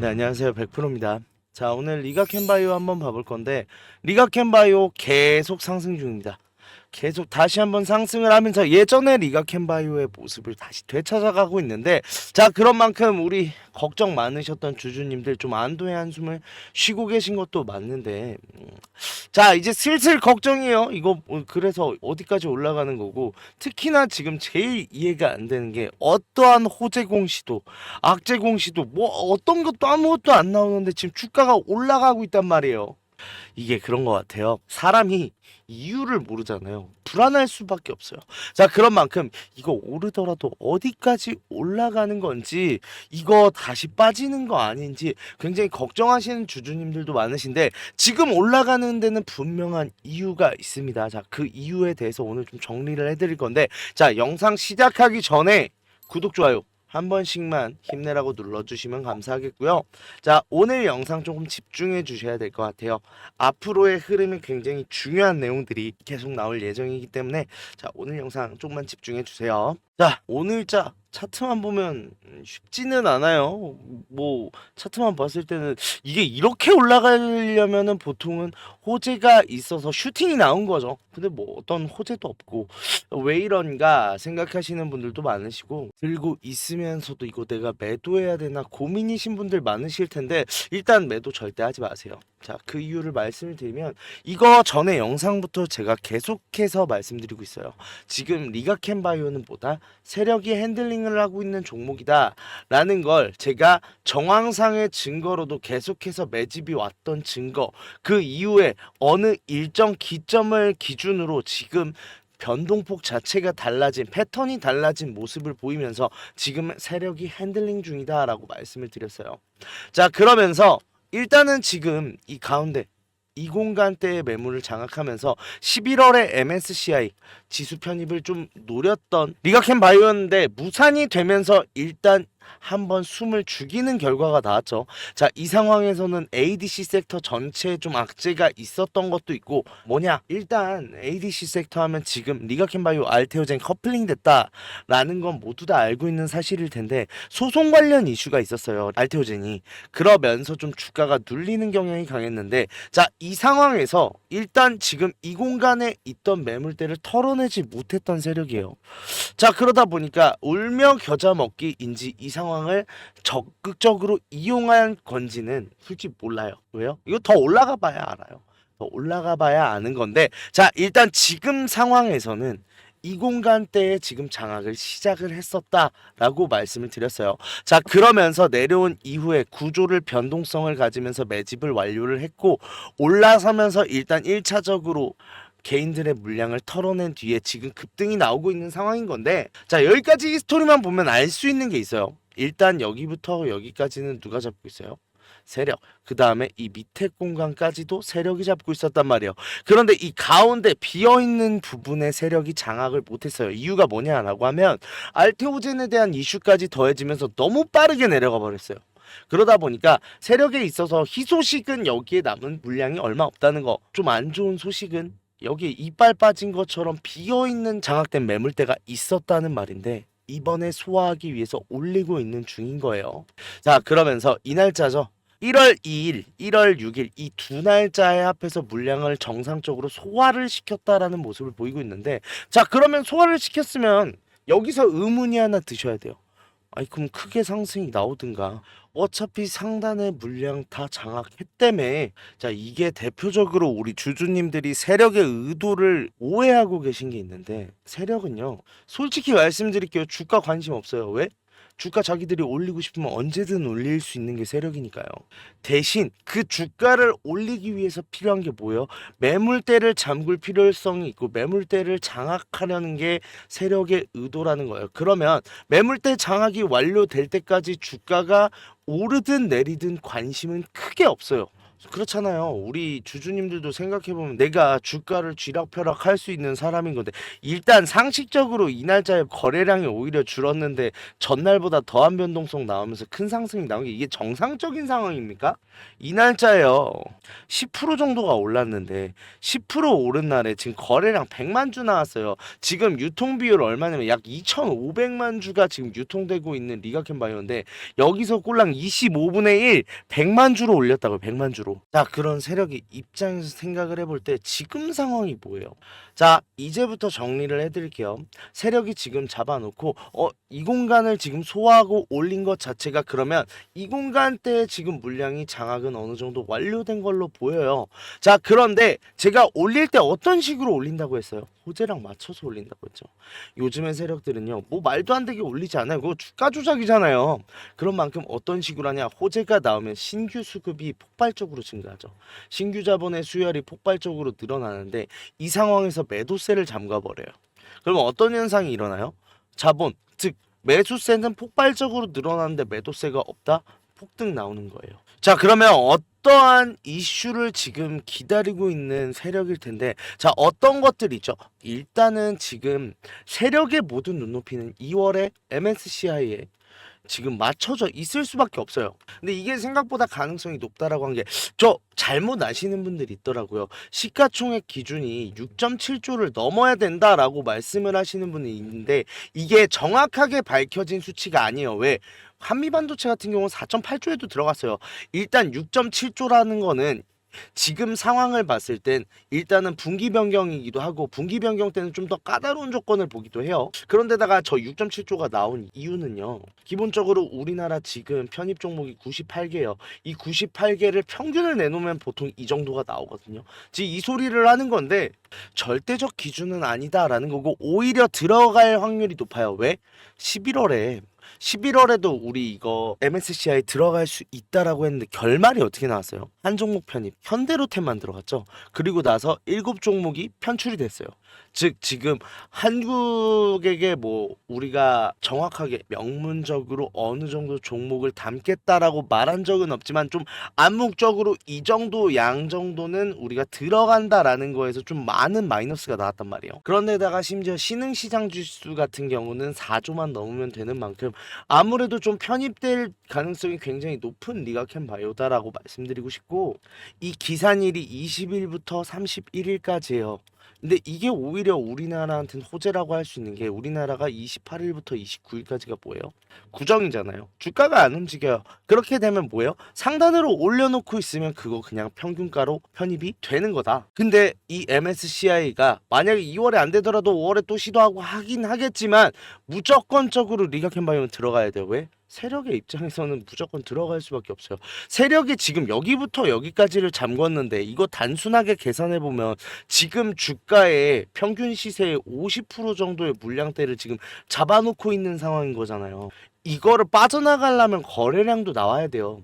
네, 안녕하세요. 100%입니다. 자, 오늘 리가캔바이오 한번 봐볼 건데, 리가캔바이오 계속 상승 중입니다. 계속 다시 한번 상승을 하면서 예전의 리가캔바이오의 모습을 다시 되찾아가고 있는데, 자, 그런 만큼 우리 걱정 많으셨던 주주님들 좀 안도의 한숨을 쉬고 계신 것도 맞는데, 자, 이제 슬슬 걱정이에요. 이거 그래서 어디까지 올라가는 거고, 특히나 지금 제일 이해가 안 되는 게 어떠한 호재 공시도 악재 공시도 뭐 어떤 것도 아무것도 안 나오는데 지금 주가가 올라가고 있단 말이에요. 이게 그런 것 같아요. 사람이 이유를 모르잖아요. 불안할 수밖에 없어요. 자, 그런 만큼 이거 오르더라도 어디까지 올라가는 건지, 이거 다시 빠지는 거 아닌지 굉장히 걱정하시는 주주님들도 많으신데, 지금 올라가는 데는 분명한 이유가 있습니다. 자, 그 이유에 대해서 오늘 좀 정리를 해드릴 건데, 자, 영상 시작하기 전에 구독, 좋아요 한 번씩만 힘내라고 눌러주시면 감사하겠고요. 자, 오늘 영상 조금 집중해 주셔야 될 것 같아요. 앞으로의 흐름이 굉장히 중요한 내용들이 계속 나올 예정이기 때문에, 자, 오늘 영상 조금만 집중해 주세요. 자, 오늘자 차트만 보면 쉽지는 않아요. 뭐 차트만 봤을 때는 이게 이렇게 올라가려면은 보통은 호재가 있어서 슈팅이 나온 거죠. 근데 뭐 어떤 호재도 없고 왜 이런가 생각하시는 분들도 많으시고, 들고 있으면서도 이거 내가 매도해야 되나 고민이신 분들 많으실 텐데, 일단 매도 절대 하지 마세요. 자, 그 이유를 말씀을 드리면, 이거 전에 영상부터 제가 계속해서 말씀드리고 있어요. 지금 리가캔바이오는 뭐다? 세력이 핸들링을 하고 있는 종목이다 라는 걸 제가 정황상의 증거로도 계속해서 매집이 왔던 증거, 그 이후에 어느 일정 기점을 기준으로 지금 변동폭 자체가 달라진, 패턴이 달라진 모습을 보이면서 지금 세력이 핸들링 중이다 라고 말씀을 드렸어요. 자, 그러면서 일단은 지금 이 가운데 이 공간대의 매물을 장악하면서 11월에 MSCI 지수 편입을 좀 노렸던 리가캔바이오였는데, 무산이 되면서 일단 한번 숨을 죽이는 결과가 나왔죠. 자, 이 상황에서는 ADC 섹터 전체에 좀 악재가 있었던 것도 있고, 뭐냐, 일단 ADC 섹터 하면 지금 리가캔바이오 알테오젠 커플링 됐다라는 건 모두 다 알고 있는 사실일 텐데, 소송 관련 이슈가 있었어요, 알테오젠이. 그러면서 좀 주가가 눌리는 경향이 강했는데, 자, 이 상황에서 일단 지금 이 공간에 있던 매물대를 털어내지 못했던 세력이에요. 자, 그러다 보니까 울며 겨자 먹기인지 이 상황을 적극적으로 이용한 건지는 솔직히 몰라요. 왜요? 이거 더 올라가 봐야 알아요. 더 올라가 봐야 아는 건데, 자, 일단 지금 상황에서는 이 공간대에 지금 장악을 시작을 했었다라고 말씀을 드렸어요. 자, 그러면서 내려온 이후에 구조를 변동성을 가지면서 매집을 완료를 했고, 올라서면서 일단 1차적으로 개인들의 물량을 털어낸 뒤에 지금 급등이 나오고 있는 상황인 건데, 자, 여기까지 이 스토리만 보면 알 수 있는 게 있어요. 일단 여기부터 여기까지는 누가 잡고 있어요? 세력. 그 다음에 이 밑에 공간까지도 세력이 잡고 있었단 말이에요. 그런데 이 가운데 비어있는 부분에 세력이 장악을 못했어요. 이유가 뭐냐라고 하면, 알테오젠에 대한 이슈까지 더해지면서 너무 빠르게 내려가 버렸어요. 그러다 보니까 세력에 있어서 희소식은 여기에 남은 물량이 얼마 없다는 거, 좀 안 좋은 소식은 여기에 이빨 빠진 것처럼 비어있는 장악된 매물대가 있었다는 말인데, 이번에 소화하기 위해서 올리고 있는 중인 거예요. 자, 그러면서 이 날짜죠. 1월 2일, 1월 6일 이 두 날짜에 합해서 물량을 정상적으로 소화를 시켰다라는 모습을 보이고 있는데, 자, 그러면 소화를 시켰으면 여기서 의문이 하나 드셔야 돼요. 아니, 그럼 크게 상승이 나오든가. 어차피 상단의 물량 다 장악했다며. 자, 이게 대표적으로 우리 주주님들이 세력의 의도를 오해하고 계신 게 있는데, 세력은요, 솔직히 말씀드릴게요, 주가 관심 없어요. 왜? 주가 자기들이 올리고 싶으면 언제든 올릴 수 있는 게 세력이니까요. 대신 그 주가를 올리기 위해서 필요한 게 뭐예요? 매물대를 잠글 필요성이 있고, 매물대를 장악하려는 게 세력의 의도라는 거예요. 그러면 매물대 장악이 완료될 때까지 주가가 오르든 내리든 관심은 크게 없어요. 그렇잖아요. 우리 주주님들도 생각해보면 내가 주가를 쥐락펴락 할 수 있는 사람인 건데, 일단 상식적으로 이 날짜에 거래량이 오히려 줄었는데 전날보다 더한 변동성 나오면서 큰 상승이 나온 게 이게 정상적인 상황입니까? 이 날짜에요, 10% 정도가 올랐는데 10% 오른 날에 지금 거래량 100만 주 나왔어요. 지금 유통 비율 얼마냐면 약 2,500만 주가 지금 유통되고 있는 리가켄바이오인데 여기서 꼴랑 25분의 1 100만 주로 올렸다고요. 100만 주로. 자, 그런 세력의 입장에서 생각을 해볼 때 지금 상황이 뭐예요? 자, 이제부터 정리를 해드릴게요. 세력이 지금 잡아놓고 이 공간을 지금 소화하고 올린 것 자체가 그러면 이 공간 때 지금 물량이 장악은 어느 정도 완료된 걸로 보여요. 자, 그런데 제가 올릴 때 어떤 식으로 올린다고 했어요? 호재랑 맞춰서 올린다고 했죠. 요즘의 세력들은요, 뭐 말도 안 되게 올리지 않아요. 그거 주가 조작이잖아요. 그런 만큼 어떤 식으로 하냐? 호재가 나오면 신규 수급이 폭발적으로 증가하죠. 신규 자본의 수혈이 폭발적으로 늘어나는데 이 상황에서 매도세를 잠가버려요. 그러면 어떤 현상이 일어나요? 자본, 즉 매수세는 폭발적으로 늘어나는데 매도세가 없다? 폭등 나오는 거예요. 자, 그러면 어떠한 이슈를 지금 기다리고 있는 세력일 텐데, 자, 어떤 것들이 있죠? 일단은 지금 세력의 모든 눈높이는 2월에 MSCI에 지금 맞춰져 있을 수밖에 없어요. 근데 이게 생각보다 가능성이 높다라고 한 게 저 잘못 아시는 분들이 있더라고요. 시가총액 기준이 6.7조를 넘어야 된다라고 말씀을 하시는 분이 있는데 이게 정확하게 밝혀진 수치가 아니에요. 왜? 한미반도체 같은 경우는 4.8조에도 들어갔어요. 일단 6.7조라는 거는 지금 상황을 봤을 땐 일단은 분기 변경이기도 하고 분기 변경 때는 좀 더 까다로운 조건을 보기도 해요. 그런데다가 저 6.7조가 나온 이유는요. 기본적으로 우리나라 지금 편입 종목이 98개예요. 이 98개를 평균을 내놓으면 보통 이 정도가 나오거든요. 지금 이 소리를 하는 건데 절대적 기준은 아니다라는 거고 오히려 들어갈 확률이 높아요. 왜? 11월에도 우리 이거 MSCI 들어갈 수 있다라고 했는데 결말이 어떻게 나왔어요? 한 종목 편입 현대로템만 들어갔죠. 그리고 나서 7종목이 편출이 됐어요. 즉 지금 한국에게 뭐 우리가 정확하게 명문적으로 어느 정도 종목을 담겠다라고 말한 적은 없지만 좀 암묵적으로 이 정도 양 정도는 우리가 들어간다라는 거에서 좀 많은 마이너스가 나왔단 말이에요. 그런데다가 심지어 신흥시장 지수 같은 경우는 4조만 넘으면 되는 만큼 아무래도 좀 편입될 가능성이 굉장히 높은 리가켄바이오다라고 말씀드리고 싶고 이 기산일이 20일부터 31일까지예요. 근데 이게 오히려 우리나라한테는 호재라고 할 수 있는 게 우리나라가 28일부터 29일까지가 뭐예요? 구정이잖아요. 주가가 안 움직여요. 그렇게 되면 뭐예요? 상단으로 올려놓고 있으면 그거 그냥 평균가로 편입이 되는 거다. 근데 이 MSCI가 만약에 2월에 안 되더라도 5월에 또 시도하고 하긴 하겠지만 무조건적으로 리가켄바이오는 들어가야 돼요. 왜? 세력의 입장에서는 무조건 들어갈 수밖에 없어요. 세력이 지금 여기부터 여기까지를 잠궜는데 이거 단순하게 계산해 보면 지금 주가의 평균 시세의 50% 정도의 물량대를 지금 잡아놓고 있는 상황인 거잖아요. 이거를 빠져나가려면 거래량도 나와야 돼요.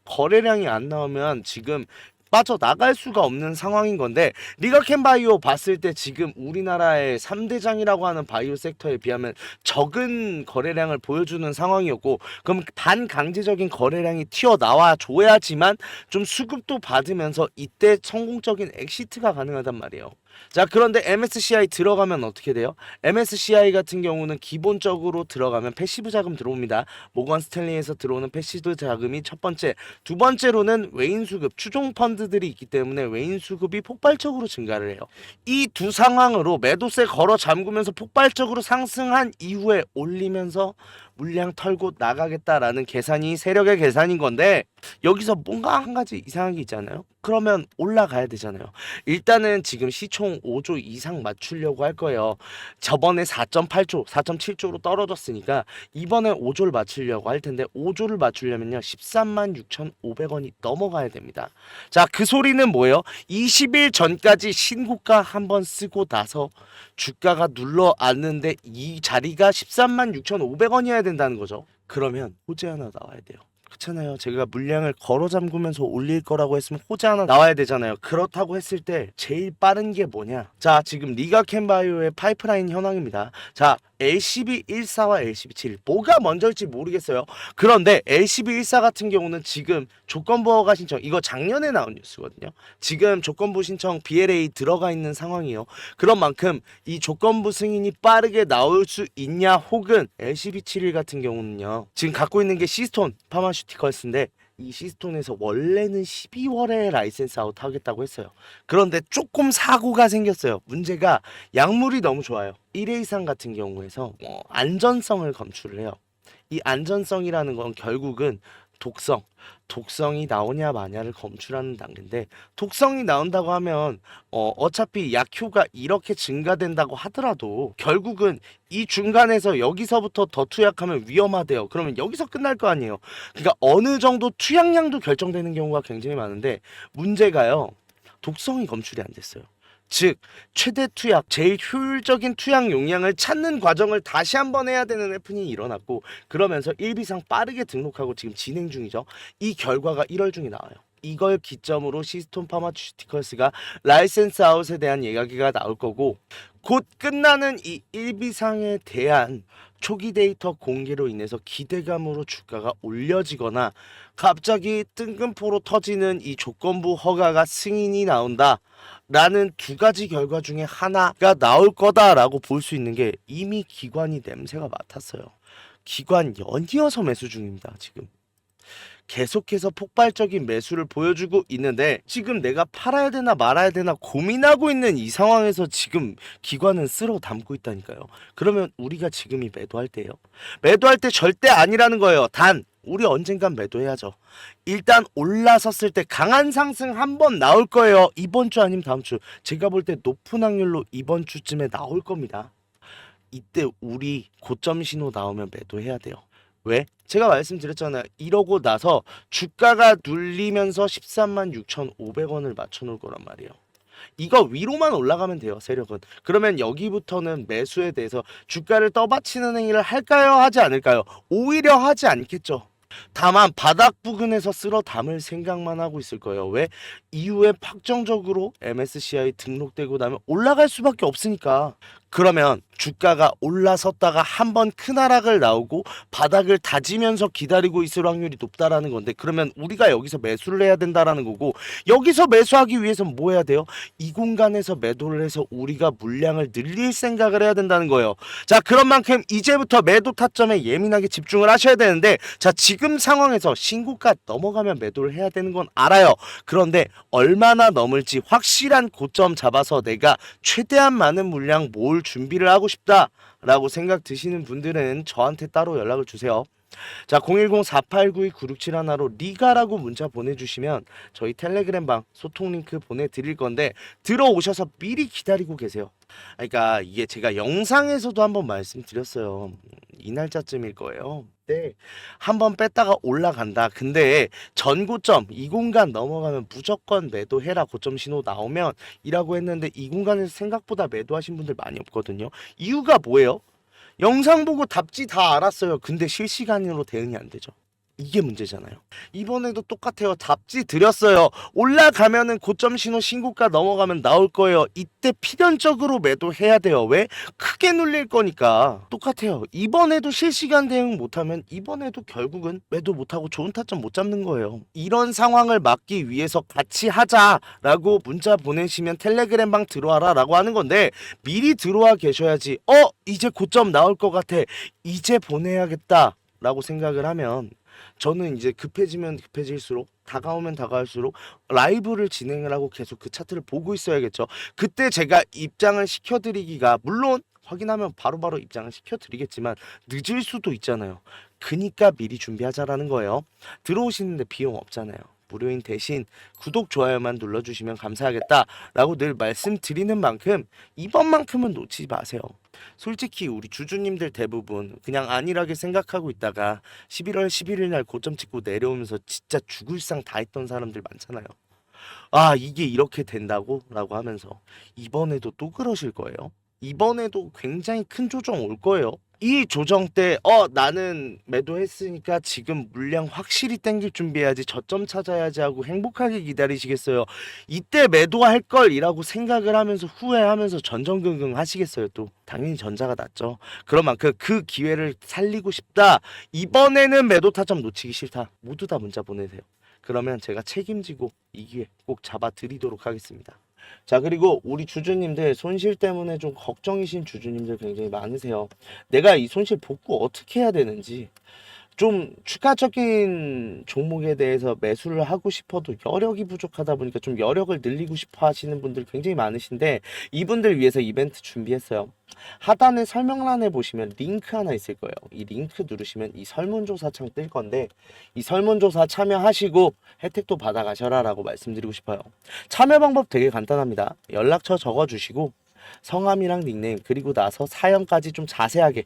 거래량이 안 나오면 지금 빠져나갈 수가 없는 상황인 건데 리가켄바이오 봤을 때 지금 우리나라의 3대장이라고 하는 바이오 섹터에 비하면 적은 거래량을 보여주는 상황이었고 그럼 반강제적인 거래량이 튀어나와 줘야지만 좀 수급도 받으면서 이때 성공적인 엑시트가 가능하단 말이에요. 자, 그런데 MSCI 들어가면 어떻게 돼요? MSCI 같은 경우는 기본적으로 들어가면 패시브 자금 들어옵니다. 모건 스탠리에서 들어오는 패시브 자금이 첫 번째, 두 번째로는 외인 수급, 추종 펀드들이 있기 때문에 외인 수급이 폭발적으로 증가를 해요. 이 두 상황으로 매도세 걸어 잠그면서 폭발적으로 상승한 이후에 올리면서 물량 털고 나가겠다라는 계산이 세력의 계산인 건데 여기서 뭔가 한 가지 이상한 게 있잖아요. 그러면 올라가야 되잖아요. 일단은 지금 시총 5조 이상 맞추려고 할 거예요. 저번에 4.8조, 4.7조로 떨어졌으니까 이번에 5조를 맞추려고 할 텐데 5조를 맞추려면요 13만 6,500원이 넘어가야 됩니다. 자, 그 소리는 뭐예요? 20일 전까지 신고가 한번 쓰고 나서 주가가 눌러 앉는데 이 자리가 13만 6,500원이어야 된다는 거죠. 그러면 호재 하나 나와야 돼요. 그렇잖아요. 제가 물량을 걸어 잠그면서 올릴 거라고 했으면 호재 하나 나와야 되잖아요. 그렇다고 했을 때 제일 빠른 게 뭐냐? 자, 지금 리가켄바이오의 파이프라인 현황입니다. 자, LCB14와 LCB7 뭐가 먼저일지 모르겠어요. 그런데 LCB14 같은 경우는 지금 조건부 허가 신청 이거 작년에 나온 뉴스거든요. 지금 조건부 신청 BLA 들어가 있는 상황이에요. 그런 만큼 이 조건부 승인이 빠르게 나올 수 있냐 혹은 LCB71 같은 경우는요. 지금 갖고 있는 게 시스톤 파마슈티컬스인데 이 시스톤에서 원래는 12월에 라이센스 아웃 하겠다고 했어요. 그런데 조금 사고가 생겼어요. 문제가 약물이 너무 좋아요. 1회 이상 같은 경우에서 안전성을 검출을 해요. 이 안전성이라는 건 결국은 독성이 나오냐 마냐를 검출하는 단계인데, 독성이 나온다고 하면 어차피 약효가 이렇게 증가된다고 하더라도 결국은 이 중간에서 여기서부터 더 투약하면 위험하대요. 그러면 여기서 끝날 거 아니에요. 그러니까 어느 정도 투약량도 결정되는 경우가 굉장히 많은데, 문제가요, 독성이 검출이 안 됐어요. 즉 최대 투약, 제일 효율적인 투약 용량을 찾는 과정을 다시 한번 해야 되는 해프닝이 일어났고, 그러면서 1비상 빠르게 등록하고 지금 진행 중이죠. 이 결과가 1월 중에 나와요. 이걸 기점으로 시스톤 파마추티컬스가 라이센스 아웃에 대한 이야기가 나올 거고, 곧 끝나는 이 1비상에 대한 초기 데이터 공개로 인해서 기대감으로 주가가 올려지거나, 갑자기 뜬금포로 터지는 이 조건부 허가가 승인이 나온다 라는 두 가지 결과 중에 하나가 나올 거다라고 볼 수 있는 게, 이미 기관이 냄새가 맡았어요. 기관 연이어서 매수 중입니다. 지금 계속해서 폭발적인 매수를 보여주고 있는데, 지금 내가 팔아야 되나 말아야 되나 고민하고 있는 이 상황에서 지금 기관은 쓸어 담고 있다니까요. 그러면 우리가 지금이 매도할 때예요. 매도할 때 절대 아니라는 거예요. 단 우리 언젠간 매도해야죠. 일단 올라섰을 때 강한 상승 한번 나올 거예요. 이번 주 아니면 다음 주. 제가 볼 때 높은 확률로 이번 주쯤에 나올 겁니다. 이때 우리 고점 신호 나오면 매도해야 돼요. 왜? 제가 말씀드렸잖아요. 이러고 나서 주가가 눌리면서 13만 6,500원을 맞춰놓을 거란 말이에요. 이거 위로만 올라가면 돼요, 세력은. 그러면 여기부터는 매수에 대해서 주가를 떠받치는 행위를 할까요? 하지 않을까요? 오히려 하지 않겠죠. 다만 바닥 부근에서 쓸어 담을 생각만 하고 있을 거예요. 왜? 이후에 확정적으로 MSCI 등록되고 나면 올라갈 수밖에 없으니까. 그러면 주가가 올라섰다가 한번 큰 하락을 나오고 바닥을 다지면서 기다리고 있을 확률이 높다라는 건데, 그러면 우리가 여기서 매수를 해야 된다라는 거고, 여기서 매수하기 위해서는 뭐 해야 돼요? 이 공간에서 매도를 해서 우리가 물량을 늘릴 생각을 해야 된다는 거예요. 자, 그런 만큼 이제부터 매도 타점에 예민하게 집중을 하셔야 되는데, 자, 지금 상황에서 신고가 넘어가면 매도를 해야 되는 건 알아요. 그런데 얼마나 넘을지 확실한 고점 잡아서 내가 최대한 많은 물량 모을 준비를 하고 싶다라고 생각 드시는 분들은 저한테 따로 연락을 주세요. 자, 010-4892-9671로 리가라고 문자 보내주시면 저희 텔레그램 방 소통 링크 보내드릴 건데, 들어오셔서 미리 기다리고 계세요. 그러니까 이게 제가 영상에서도 한번 말씀드렸어요. 이 날짜쯤일 거예요. 네, 한번 뺐다가 올라간다. 근데 전고점 이 공간 넘어가면 무조건 매도해라, 고점 신호 나오면 이라고 했는데, 이 공간에서 생각보다 매도하신 분들 많이 없거든요. 이유가 뭐예요? 영상 보고 답지 다 알았어요. 근데 실시간으로 대응이 안 되죠. 이게 문제잖아요. 이번에도 똑같아요. 답지 드렸어요. 올라가면은 고점 신호 신고가 넘어가면 나올 거예요. 이때 필연적으로 매도해야 돼요. 왜? 크게 눌릴 거니까. 똑같아요. 이번에도 실시간 대응 못하면 이번에도 결국은 매도 못하고 좋은 타점 못 잡는 거예요. 이런 상황을 막기 위해서 같이 하자라고 문자 보내시면 텔레그램 방 들어와라 라고 하는 건데, 미리 들어와 계셔야지 이제 고점 나올 것 같아, 이제 보내야겠다 라고 생각을 하면, 저는 이제 급해지면 급해질수록, 다가오면 다가올수록 라이브를 진행을 하고 계속 그 차트를 보고 있어야겠죠. 그때 제가 입장을 시켜드리기가, 물론 확인하면 바로바로 입장을 시켜드리겠지만 늦을 수도 있잖아요. 그니까 미리 준비하자라는 거예요. 들어오시는데 비용 없잖아요. 무료인 대신 구독, 좋아요만 눌러주시면 감사하겠다라고 늘 말씀드리는 만큼 이번만큼은 놓치지 마세요. 솔직히 우리 주주님들 대부분 그냥 안일하게 생각하고 있다가 11월 11일 날 고점 찍고 내려오면서 진짜 죽을 상 다 했던 사람들 많잖아요. 아, 이게 이렇게 된다고? 라고 하면서 이번에도 또 그러실 거예요. 이번에도 굉장히 큰 조정 올 거예요. 이 조정 때 나는 매도했으니까 지금 물량 확실히 땡길 준비해야지, 저점 찾아야지 하고 행복하게 기다리시겠어요? 이때 매도할 걸이라고 생각을 하면서 후회하면서 전전긍긍 하시겠어요? 또 당연히 전자가 낫죠. 그런 만큼 그 기회를 살리고 싶다, 이번에는 매도 타점 놓치기 싫다, 모두 다 문자 보내세요. 그러면 제가 책임지고 이 기회 꼭 잡아 드리도록 하겠습니다. 자, 그리고 우리 주주님들 손실 때문에 좀 걱정이신 주주님들 굉장히 많으세요. 내가 이 손실 복구 어떻게 해야 되는지. 좀 추가적인 종목에 대해서 매수를 하고 싶어도 여력이 부족하다 보니까 좀 여력을 늘리고 싶어 하시는 분들 굉장히 많으신데, 이분들 위해서 이벤트 준비했어요. 하단에 설명란에 보시면 링크 하나 있을 거예요. 이 링크 누르시면 이 설문조사 창 뜰 건데, 이 설문조사 참여하시고 혜택도 받아가셔라 라고 말씀드리고 싶어요. 참여 방법 되게 간단합니다. 연락처 적어주시고 성함이랑 닉네임, 그리고 나서 사연까지 좀 자세하게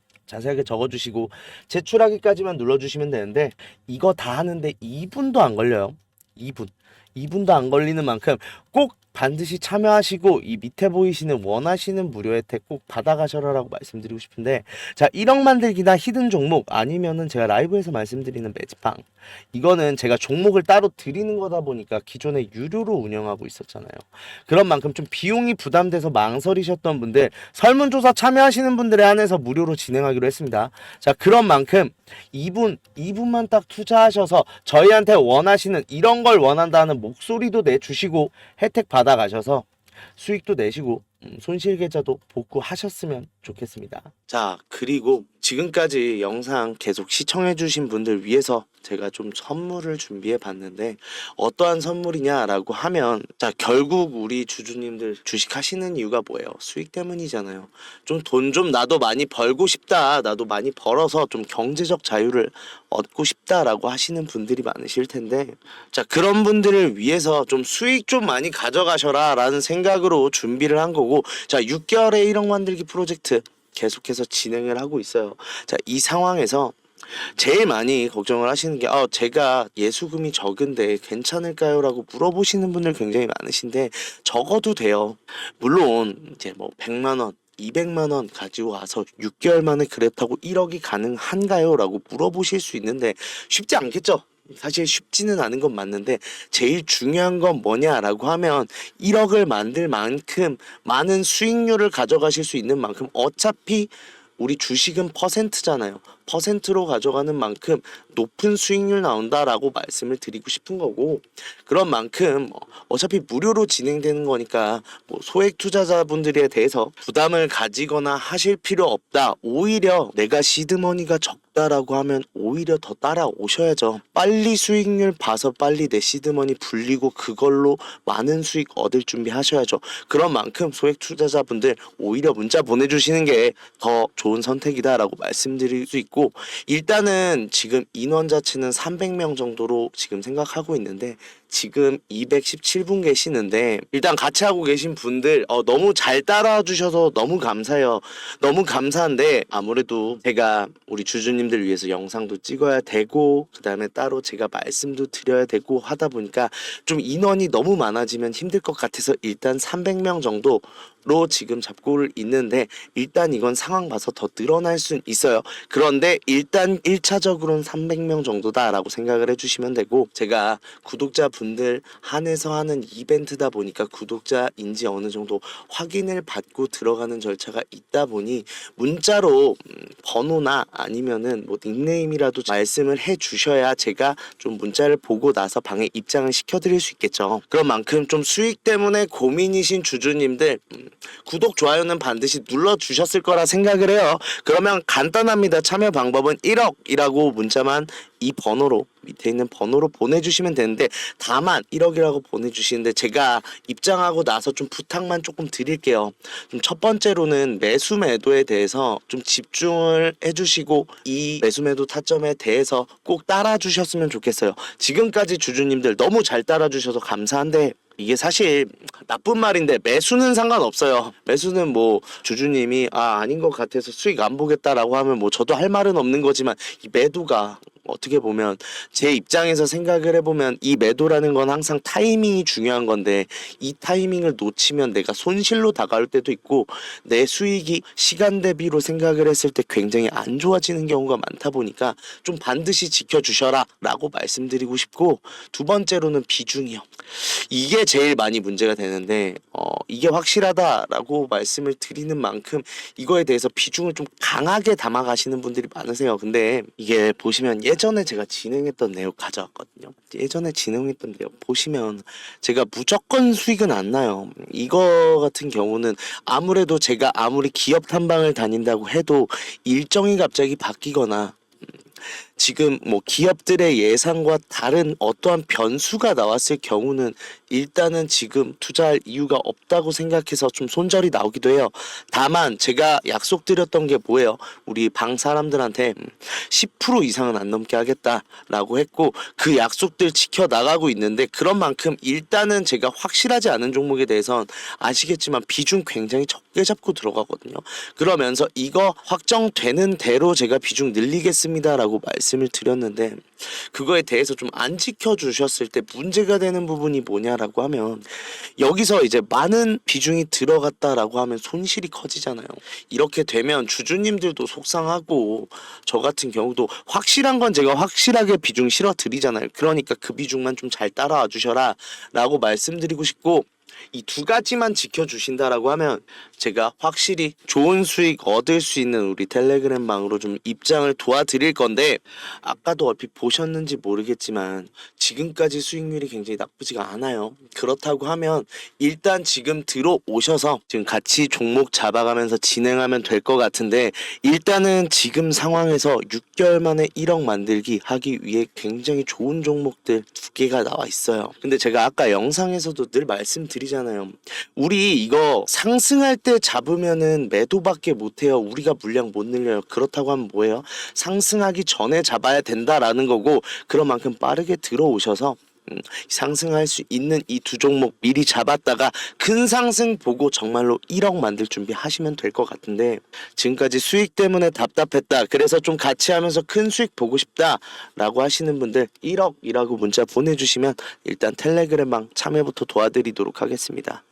적어주시고 제출하기까지만 눌러주시면 되는데, 이거 다 하는데 2분도 안 걸려요. 2분도 안 걸리는 만큼 꼭 반드시 참여하시고 이 밑에 보이시는 원하시는 무료 혜택 꼭 받아가셔라라고 말씀드리고 싶은데, 자, 1억 만들기나 히든 종목, 아니면은 제가 라이브에서 말씀드리는 매직방, 이거는 제가 종목을 따로 드리는 거다 보니까 기존에 유료로 운영하고 있었잖아요. 그런 만큼 좀 비용이 부담돼서 망설이셨던 분들, 설문조사 참여하시는 분들에 한해서 무료로 진행하기로 했습니다. 자, 그런 만큼 2분만 딱 투자하셔서 저희한테 원하시는 이런 걸 원한다는 목소리도 내주시고 혜택 받아가셔서 수익도 내시고 손실 계좌도 복구하셨으면 좋겠습니다. 자, 그리고 지금까지 영상 계속 시청해주신 분들 위해서 제가 좀 선물을 준비해 봤는데, 어떠한 선물이냐라고 하면, 자, 결국 우리 주주님들 주식 하시는 이유가 뭐예요? 수익 때문이잖아요. 좀 돈 좀 나도 많이 벌고 싶다, 나도 많이 벌어서 좀 경제적 자유를 얻고 싶다라고 하시는 분들이 많으실 텐데, 자, 그런 분들을 위해서 좀 수익 좀 많이 가져가셔라 라는 생각으로 준비를 한 거고, 자, 6개월의 1억 만들기 프로젝트 계속해서 진행을 하고 있어요. 자, 이 상황에서 제일 많이 걱정을 하시는 게, 제가 예수금이 적은데 괜찮을까요? 라고 물어보시는 분들 굉장히 많으신데, 적어도 돼요. 물론 이제 뭐 100만원 200만원 가지고 와서 6개월 만에 그랬다고 1억이 가능한가요? 라고 물어보실 수 있는데, 쉽지 않겠죠? 사실 쉽지는 않은 건 맞는데, 제일 중요한 건 뭐냐라고 하면 1억을 만들 만큼 많은 수익률을 가져가실 수 있는 만큼, 어차피 우리 주식은 퍼센트잖아요. 퍼센트로 가져가는 만큼 높은 수익률 나온다라고 말씀을 드리고 싶은 거고, 그런 만큼 어차피 무료로 진행되는 거니까 뭐 소액 투자자분들에 대해서 부담을 가지거나 하실 필요 없다. 오히려 내가 시드머니가 적다라고 하면 오히려 더 따라오셔야죠. 빨리 수익률 봐서 빨리 내 시드머니 불리고 그걸로 많은 수익 얻을 준비 하셔야죠. 그런 만큼 소액 투자자분들 오히려 문자 보내주시는 게 더 좋은 선택이다라고 말씀드릴 수 있고, 일단은 지금 인원 자체는 300명 정도로 지금 생각하고 있는데, 지금 217분 계시는데, 일단 같이 하고 계신 분들 너무 잘 따라와 주셔서 너무 감사해요. 너무 감사한데, 아무래도 제가 우리 주주님들 위해서 영상도 찍어야 되고, 그 다음에 따로 제가 말씀도 드려야 되고 하다 보니까 좀 인원이 너무 많아지면 힘들 것 같아서 일단 300명 정도로 지금 잡고 있는데, 일단 이건 상황 봐서 더 늘어날 수 있어요. 그런데 일단 1차적으로는 300명 정도다라고 생각을 해주시면 되고, 제가 구독자분들 한해서 하는 이벤트다 보니까 구독자인지 어느 정도 확인을 받고 들어가는 절차가 있다 보니 문자로 번호나 아니면은 뭐 닉네임이라도 말씀을 해 주셔야 제가 좀 문자를 보고 나서 방에 입장을 시켜드릴 수 있겠죠. 그런 만큼 좀 수익 때문에 고민이신 주주님들, 구독, 좋아요는 반드시 눌러주셨을 거라 생각을 해요. 그러면 간단합니다. 참여 방법은 1억이라고 문자만 이 번호로, 밑에 있는 번호로 보내주시면 되는데, 다만 1억이라고 보내주시는데 제가 입장하고 나서 좀 부탁만 조금 드릴게요. 좀 첫 번째로는 매수 매도에 대해서 좀 집중을 해주시고, 이 매수 매도 타점에 대해서 꼭 따라주셨으면 좋겠어요. 지금까지 주주님들 너무 잘 따라주셔서 감사한데, 이게 사실 나쁜 말인데 매수는 상관없어요. 매수는 뭐 주주님이 아닌 것 같아서 수익 안 보겠다라고 하면 뭐 저도 할 말은 없는 거지만, 이 매도가 어떻게 보면 제 입장에서 생각을 해보면 이 매도라는 건 항상 타이밍이 중요한 건데, 이 타이밍을 놓치면 내가 손실로 다가올 때도 있고, 내 수익이 시간 대비로 생각을 했을 때 굉장히 안 좋아지는 경우가 많다 보니까 좀 반드시 지켜주셔라 라고 말씀드리고 싶고, 두 번째로는 비중이요. 이게 제일 많이 문제가 되는데, 이게 확실하다라고 말씀을 드리는 만큼 이거에 대해서 비중을 좀 강하게 담아가시는 분들이 많으세요. 근데 이게 보시면 예전에 제가 진행했던 내용 가져왔거든요. 예전에 진행했던 내용 보시면 제가 무조건 수익은 안 나요. 이거 같은 경우는 아무래도 제가 아무리 기업 탐방을 다닌다고 해도 일정이 갑자기 바뀌거나 지금 뭐 기업들의 예상과 다른 어떠한 변수가 나왔을 경우는 일단은 지금 투자할 이유가 없다고 생각해서 좀 손절이 나오기도 해요. 다만 제가 약속드렸던 게 뭐예요? 우리 방 사람들한테 10% 이상은 안 넘게 하겠다라고 했고 그 약속들 지켜 나가고 있는데 그런 만큼 일단은 제가 확실하지 않은 종목에 대해선 아시겠지만 비중 굉장히 적게 잡고 들어가거든요. 그러면서 이거 확정되는 대로 제가 비중 늘리겠습니다라고 말씀을 드렸는데 그거에 대해서 좀 안 지켜주셨을 때 문제가 되는 부분이 뭐냐라고 하면 여기서 이제 많은 비중이 들어갔다라고 하면 손실이 커지잖아요. 이렇게 되면 주주님들도 속상하고 저 같은 경우도 확실한 건 제가 확실하게 비중 실어 드리잖아요. 그러니까 그 비중만 좀 잘 따라와 주셔라 라고 말씀드리고 싶고 이 두 가지만 지켜주신다라고 하면 제가 확실히 좋은 수익 얻을 수 있는 우리 텔레그램 방으로 좀 입장을 도와드릴 건데 아까도 얼핏 보셨는지 모르겠지만 지금까지 수익률이 굉장히 나쁘지가 않아요. 그렇다고 하면 일단 지금 들어오셔서 지금 같이 종목 잡아가면서 진행하면 될 것 같은데 일단은 지금 상황에서 6개월 만에 1억 만들기 하기 위해 굉장히 좋은 종목들 두 개가 나와 있어요. 근데 제가 아까 영상에서도 늘 말씀드리잖아요. 우리 이거 상승할 때 잡으면은 매도밖에 못해요. 우리가 물량 못 늘려요. 그렇다고 하면 뭐예요? 상승하기 전에 잡아야 된다라는 거고 그런 만큼 빠르게 들어오셔서 상승할 수 있는 이 두 종목 미리 잡았다가 큰 상승 보고 정말로 1억 만들 준비 하시면 될 것 같은데 지금까지 수익 때문에 답답했다. 그래서 좀 같이 하면서 큰 수익 보고 싶다 라고 하시는 분들 1억이라고 문자 보내주시면 일단 텔레그램방 참여부터 도와드리도록 하겠습니다.